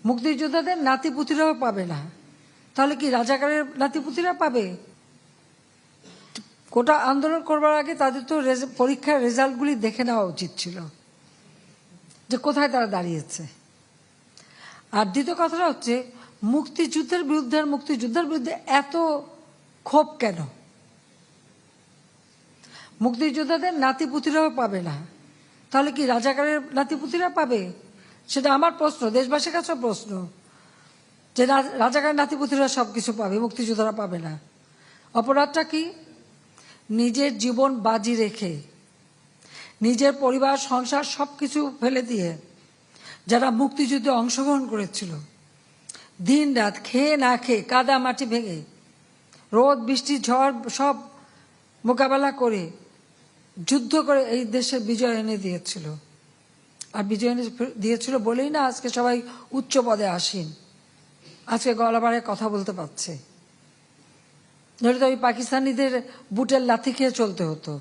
মুক্তিযোদ্ধাদের নাতিপুতিরাও পাবে না, তাহলে কি রাজাকারের নাতিপুতিরা পাবে? কোটা আন্দোলন করবার আগে তাদের তো পরীক্ষার রেজাল্টগুলি দেখে নেওয়া উচিত ছিল যে কোথায় তারা দাঁড়িয়েছে। আর দ্বিতীয় কথাটা হচ্ছে, মুক্তিযুদ্ধের বিরুদ্ধে আর মুক্তিযুদ্ধের বিরুদ্ধে এত ক্ষোভ কেন? মুক্তিযোদ্ধাদের নাতিপুতিরাও পাবে না, তাহলে কি রাজাকারের নাতিপুতিরা পাবে? সেটা আমার প্রশ্ন, দেশবাসীর কাছে প্রশ্ন, যে রাজাকারের নাতিপুতিরা সব কিছু পাবে, মুক্তিযোদ্ধারা পাবে না। অপরাধটা কি? নিজের জীবন বাজি রেখে, নিজের পরিবার সংসার সব কিছু ফেলে দিয়ে যারা মুক্তিযুদ্ধে অংশগ্রহণ করেছিল, দিন রাত খেয়ে না খেয়ে, কাদা মাটি ভেঙে, রোদ বৃষ্টি ঝড় সব মোকাবেলা করে যুদ্ধ করে এই দেশে বিজয় এনে দিয়েছিল। আর বিজয় এনে দিয়েছিল বলেই না আজকে সবাই উচ্চ পদে আসীন, আজকে গলাবারে কথা বলতে পারছে। নইলে তো ওই পাকিস্তানিদের বুটের লাথি খেয়ে চলতে হতো।